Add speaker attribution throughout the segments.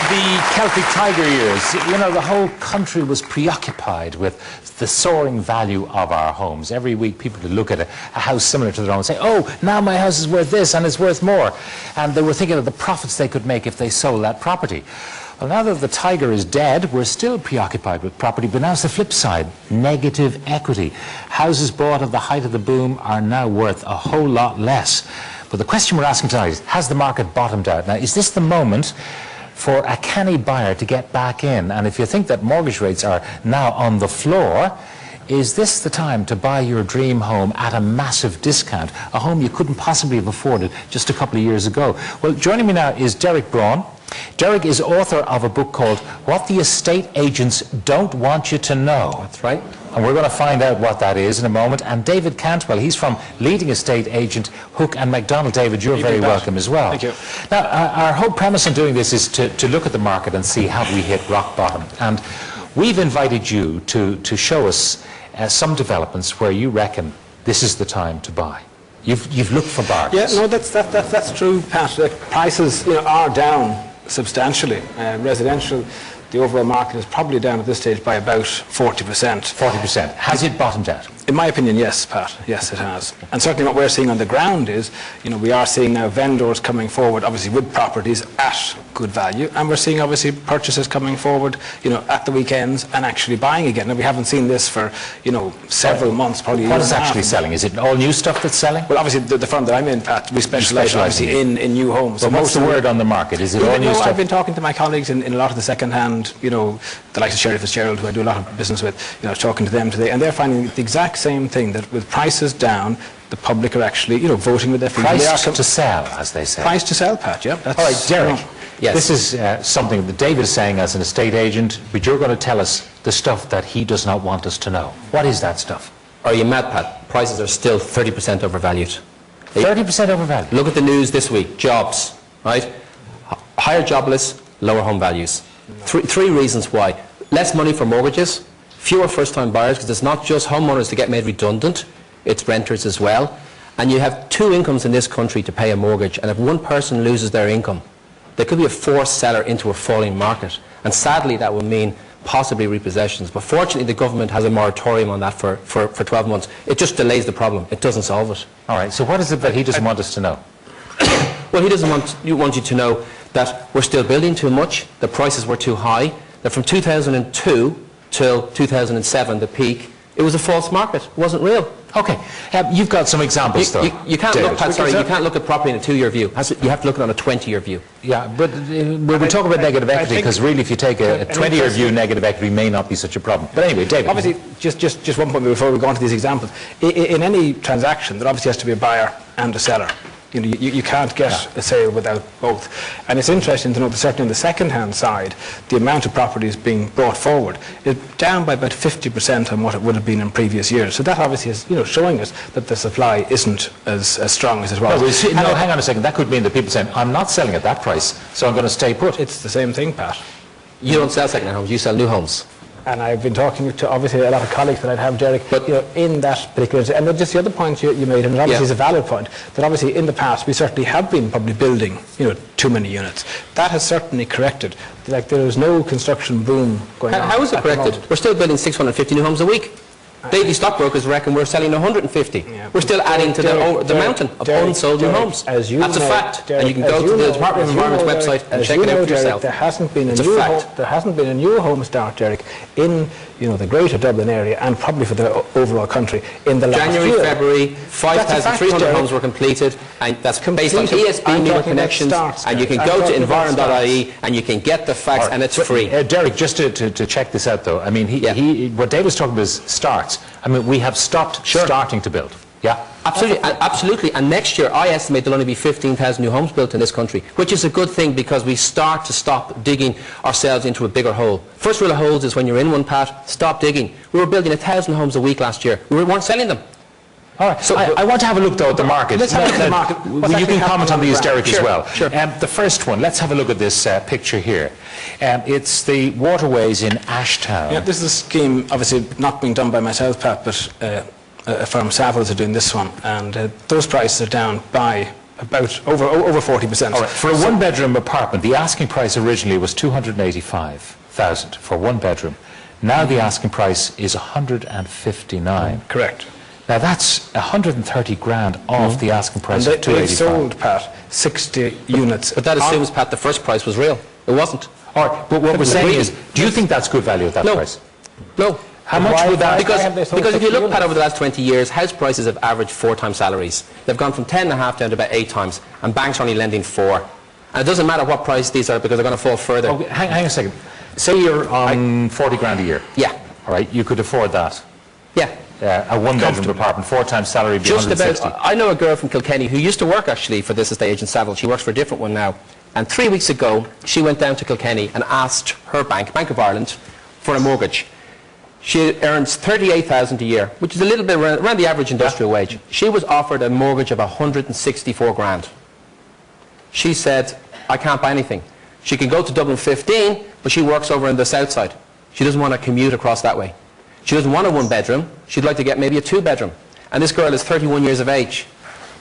Speaker 1: the Celtic Tiger years, you know, the whole country was preoccupied with the soaring value of our homes. Every week people would look at a house similar to their own and say, oh, now my house is worth this and it's worth more. And they were thinking of the profits they could make if they sold that property. Well, now that the tiger is dead, we're still preoccupied with property, but now it's the flip side, negative equity. Houses bought at the height of the boom are now worth a whole lot less. But the question we're asking tonight is, has the market bottomed out? Now, is this the moment for a canny buyer to get back in? And if you think that mortgage rates are now on the floor, is this the time to buy your dream home at a massive discount, a home you couldn't possibly have afforded just a couple of years ago? Well, joining me now is Derek Brawn. Derek is author of a book called What the Estate Agents Don't Want You to Know.
Speaker 2: That's right.
Speaker 1: And we're going to find out what that is in a moment. And David Cantwell, he's from leading estate agent Hooke and MacDonald. David, you're very welcome as well.
Speaker 2: Thank you.
Speaker 1: Now, our whole premise in doing this is to look at the market and see have we hit rock bottom. And we've invited you to show us some developments where you reckon this is the time to buy. You've looked for bargains.
Speaker 2: Yeah, no, that's true, Pat. The prices are down substantially. Residential, the overall market is probably down at this stage by about 40%.
Speaker 1: 40%. Has it bottomed out?
Speaker 2: In my opinion, yes, Pat. Yes, it has. And certainly what we're seeing on the ground is, we are seeing now vendors coming forward, obviously with properties at good value, and we're seeing obviously purchases coming forward, at the weekends and actually buying again. Now, we haven't seen this for, several months, probably.
Speaker 1: What is actually selling? Is it all new stuff that's selling?
Speaker 2: Well, obviously the firm that I'm in, Pat, we specialise obviously in new homes.
Speaker 1: But what's the word on the market? Is it all new stuff?
Speaker 2: I've been talking to my colleagues in a lot of the second-hand, the likes of Sherry Fitzgerald, who I do a lot of business with, talking to them today, and they're finding the exact same thing, that with prices down, the public are actually, voting with their feet.
Speaker 1: Priced to sell, as they say.
Speaker 2: Priced to sell, Pat, yeah.
Speaker 1: All right, Derek. Yes. This is something that David is saying as an estate agent, but you're going to tell us the stuff that he does not want us to know. What is that stuff?
Speaker 3: Are you mad, Pat? Prices are still 30% overvalued.
Speaker 1: 30% overvalued?
Speaker 3: Look at the news this week. Jobs, right? Higher jobless, lower home values. Three reasons why. Less money for mortgages, fewer first-time buyers, because it's not just homeowners that get made redundant, it's renters as well. And you have two incomes in this country to pay a mortgage, and if one person loses their income, there could be a forced seller into a falling market. And sadly, that will mean possibly repossessions. But fortunately, the government has a moratorium on that for 12 months. It just delays the problem. It doesn't solve it.
Speaker 1: All right, so what is it that he doesn't want us to know?
Speaker 3: Well, he doesn't want you to know that we're still building too much, the prices were too high, that from 2002 till 2007, the peak, it was a false market. It wasn't real.
Speaker 1: Okay, you've got some examples, though.
Speaker 3: You can't look, Pat, sorry, you can't look at property in a 2-year view. You have to look at it on a 20-year view.
Speaker 1: Yeah, but we'll talk about negative equity, because really, if you take a 20-year view, negative equity may not be such a problem. But anyway, David.
Speaker 2: Obviously, just one point before we go on to these examples. In any transaction, there obviously has to be a buyer and a seller. You can't get a sale without both. And it's interesting to note that certainly on the second-hand side, the amount of properties being brought forward is down by about 50% on what it would have been in previous years. So that obviously is showing us that the supply isn't as strong as it was.
Speaker 1: No, hang on a second. That could mean that people saying, I'm not selling at that price, so I'm going to stay put.
Speaker 2: It's the same thing, Pat.
Speaker 3: You don't sell second-hand homes, you sell new homes.
Speaker 2: And I've been talking to obviously a lot of colleagues that I'd have, Derek, but in that particular, and just the other point you made, and it obviously is a valid point, that obviously in the past we certainly have been probably building too many units. That has certainly corrected. Like, there is no construction boom going on.
Speaker 3: How is it corrected? We're still building 650 new homes a week. Daily stockbrokers reckon we're selling 150. Yeah, we're still adding to the mountain of unsold new homes. That's a fact. And you can go to the Department of Environment's website and check it out for yourself.
Speaker 2: There hasn't been a new home start, Derek, in the greater Dublin area and probably for the overall country in the last
Speaker 3: January,
Speaker 2: year.
Speaker 3: February, 5,300 homes were completed, and that's based on ESB meter connections. And you can go to environ.ie and you can get the facts, and it's free.
Speaker 1: Derek, just to check this out, though, I mean, what Dave was talking about is starts. I mean, we have stopped starting to build. Yeah?
Speaker 3: Absolutely. And next year, I estimate there'll only be 15,000 new homes built in this country, which is a good thing because we stop digging ourselves into a bigger hole. First rule of holes is when you're in one, Pat, stop digging. We were building 1,000 homes a week last year. We weren't selling them.
Speaker 1: All right. So I want to have a look, though, at the market.
Speaker 2: Let's have a look at the market.
Speaker 1: You can comment on these, Derek, as well.
Speaker 2: Sure.
Speaker 1: The first one, let's have a look at this picture here. It's the waterways in Ashtown.
Speaker 2: Yeah, this is a scheme, obviously not being done by myself, Pat, but a firm, Savills, are doing this one, and those prices are down by about over 40%.
Speaker 1: All right. For a one-bedroom apartment, the asking price originally was 285,000 for one bedroom. Now the asking price is 159.
Speaker 2: Correct.
Speaker 1: Now that's 130 grand off the asking price
Speaker 2: And
Speaker 1: of 285.
Speaker 2: they sold, Pat, 60 units.
Speaker 3: But that assumes, Pat, the first price was real. It wasn't.
Speaker 1: All right, but what we're saying is, do you think that's good value at that price?
Speaker 3: No.
Speaker 1: How much would that...
Speaker 3: Because if you look, Pat, over the last 20 years, house prices have averaged 4 times salaries. They've gone from 10.5 down to about 8 times, and banks are only lending 4. And it doesn't matter what price these are because they're going to fall further.
Speaker 1: Okay, hang a second. Say you're on 40 grand a year.
Speaker 3: Yeah.
Speaker 1: All right, you could afford that.
Speaker 3: Yeah.
Speaker 1: A one-bedroom apartment, 4 times salary would be
Speaker 3: Just
Speaker 1: 160.
Speaker 3: about. I know a girl from Kilkenny who used to work actually for this estate agent Savile. She works for a different one now. And 3 weeks ago, she went down to Kilkenny and asked her bank, Bank of Ireland, for a mortgage. She earns 38,000 a year, which is a little bit around the average industrial wage. She was offered a mortgage of 164 grand. She said, I can't buy anything. She can go to Dublin 15, but she works over in the south side. She doesn't want to commute across that way. She doesn't want a one-bedroom. She'd like to get maybe a two-bedroom. And this girl is 31 years of age.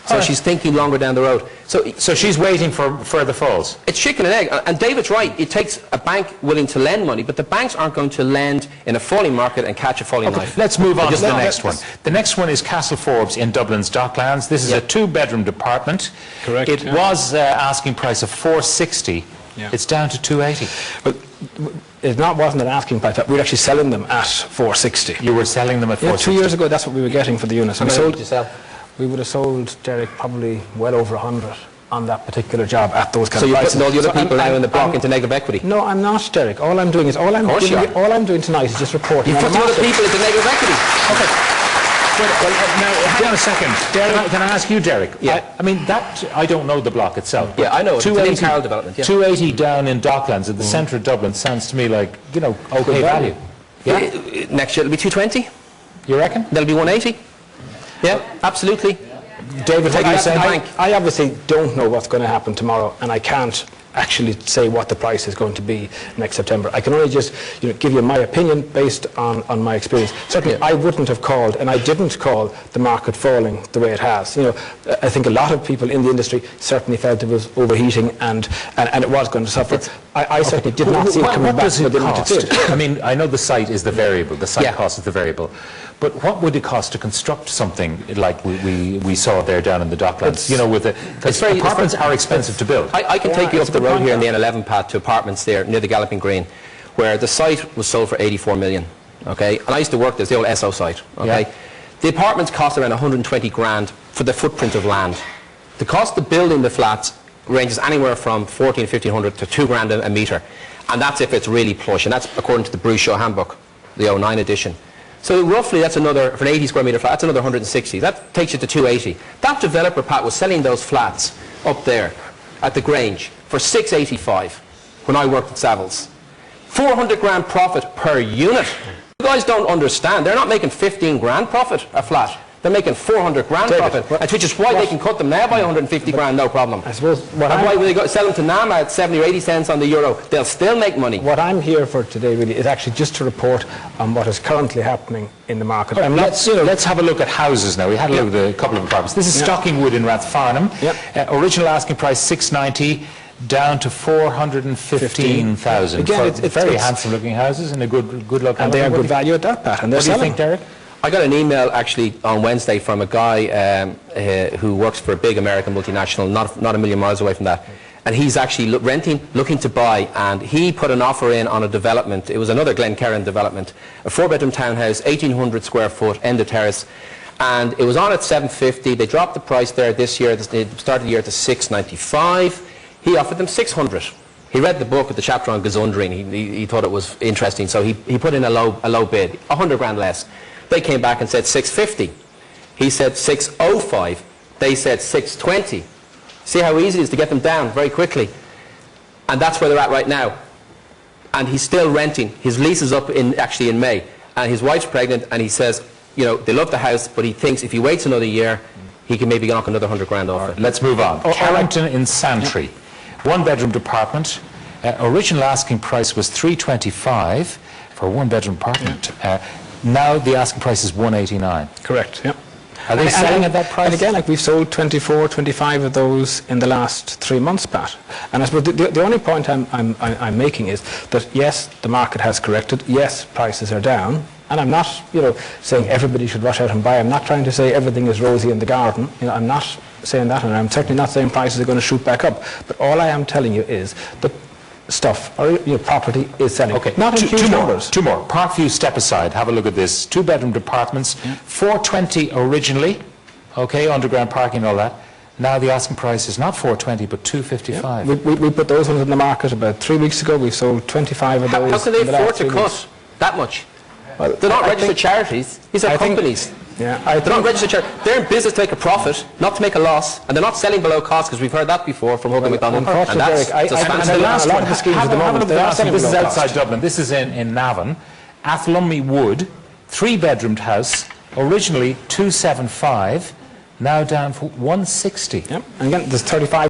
Speaker 3: So she's thinking longer down the road.
Speaker 1: So she's waiting for further falls.
Speaker 3: It's chicken and egg. And David's right. It takes a bank willing to lend money, but the banks aren't going to lend in a falling market and catch a falling knife.
Speaker 1: Let's move on to the next one. The next one is Castle Forbes in Dublin's Docklands. This is a two-bedroom apartment.
Speaker 2: Correct.
Speaker 1: It was asking price of 460.
Speaker 2: Yeah.
Speaker 1: It's down to 280.
Speaker 2: But it wasn't an asking price. We were actually selling them at 460.
Speaker 1: You were selling them at 460?
Speaker 2: 2 years ago, that's what we were getting for the units.
Speaker 3: How many did you sell?
Speaker 2: We would have sold, Derek, probably well over 100 on that particular job at those kind of prices.
Speaker 3: So you're putting all the other people now in the block into negative equity?
Speaker 2: No, I'm not, Derek. All I'm doing tonight is just reporting.
Speaker 3: You put the other people into negative equity.
Speaker 1: Okay. Well, now, hang on a second. Can I ask you, Derek?
Speaker 3: Yeah.
Speaker 1: I mean, I don't know the block itself.
Speaker 3: Yeah, I know. It's an Carroll development. Yeah.
Speaker 1: 280 down in Docklands at the centre of Dublin sounds to me like, okay value. Yeah?
Speaker 3: Next year it'll be 220.
Speaker 1: You reckon?
Speaker 3: That'll be 180. Yeah, absolutely.
Speaker 1: David, what are you saying?
Speaker 2: I obviously don't know what's going to happen tomorrow, and I can't actually say what the price is going to be next September. I can only just give you my opinion based on my experience. Certainly, I wouldn't have called, and I didn't call the market falling the way it has. I think a lot of people in the industry certainly felt it was overheating and it was going to suffer. I certainly did not see it coming back.
Speaker 1: What does it cost? I mean, I know the site is the variable. The site cost is the variable. But what would it cost to construct something like we saw there down in the Docklands? Because apartments are expensive to build.
Speaker 3: I can take you up the road here in the N11 path to apartments there near the Galloping Green, where the site was sold for 84 million. Okay, and I used to work there, the old SO site. Okay, yeah. The apartments cost around 120 grand for the footprint of land. The cost of building the flats ranges anywhere from 1,1500 to 2 grand a metre, and that's if it's really plush, and that's according to the Bruce Shaw Handbook, the 09 edition. So roughly that's another, for an 80 square metre flat, that's another 160. That takes you to 280. That developer, Pat, was selling those flats up there at the Grange for 685 when I worked at Savills. 400 grand profit per unit. You guys don't understand. They're not making 15 grand profit a flat. They're making 400 grand profit, which is why they can cut them now by 150 grand, no problem.
Speaker 2: I suppose
Speaker 3: why will they sell them to NAMA at 70 or 80 cents on the euro? They'll still make money.
Speaker 2: What I'm here for today really is actually just to report on what is currently happening in the market.
Speaker 1: Let's have a look at houses now. We had a look at a couple of apartments. This is Stockingwood in Rathfarnham. Original asking price 690. Down to 415,000.
Speaker 2: Again, it's
Speaker 1: very handsome-looking houses in a good location.
Speaker 2: And they are good value at that, Pat. And
Speaker 1: what do you think, Derek?
Speaker 3: I got an email actually on Wednesday from a guy who works for a big American multinational, not a million miles away from that. And he's actually looking to buy, and he put an offer in on a development. It was another Glencairn development, a 4-bedroom townhouse, 1,800 square foot, end of terrace. And it was on at 750. They dropped the price there this year. They started the year to 695. He offered them 600. He read the book with the chapter on gazundering. He thought it was interesting, so he put in a low bid, 100 grand less. They came back and said 650. He said 605. They said 620. See how easy it is to get them down very quickly. And that's where they're at right now. And he's still renting. His lease is up actually in May. And his wife's pregnant, and he says, they love the house, but he thinks if he waits another year, he can maybe knock another 100 grand off it.
Speaker 1: Let's move on. Carrington in Santry. 1-bedroom apartment. Original asking price was 325 for a 1-bedroom apartment. Now the asking price is 189.
Speaker 2: Correct. Yeah.
Speaker 1: Are they selling at that price?
Speaker 2: And again, like we've sold 24, 25 of those in the last 3 months, Pat. And I suppose the only point I'm making is that yes, the market has corrected. Yes, prices are down. And I'm not, saying everybody should rush out and buy. I'm not trying to say everything is rosy in the garden. I'm not saying that, and I'm certainly not saying prices are going to shoot back up. But all I am telling you is that stuff or property is selling.
Speaker 1: Okay,
Speaker 2: not in huge numbers.
Speaker 1: Two more. Parkview, step aside. Have a look at this. 2-bedroom apartments, 420 originally. Okay, underground parking and all that. Now the asking price is not 420 but 255.
Speaker 2: Yeah. We put those ones in the market about 3 weeks ago. We sold 25 of those.
Speaker 3: How can they afford to cut that much? Well, they're not registered charities. These are companies. They're not registered charities. They're in business to make a profit, not to make a loss, and they're not selling below cost, because we've heard that before from Hooke and MacDonald.
Speaker 2: And that's
Speaker 1: the last one. This is outside Dublin. This is in Navan. Athlummy Wood, 3-bedroomed house, originally 275, now down for 160.
Speaker 2: Yep. And again, there's 35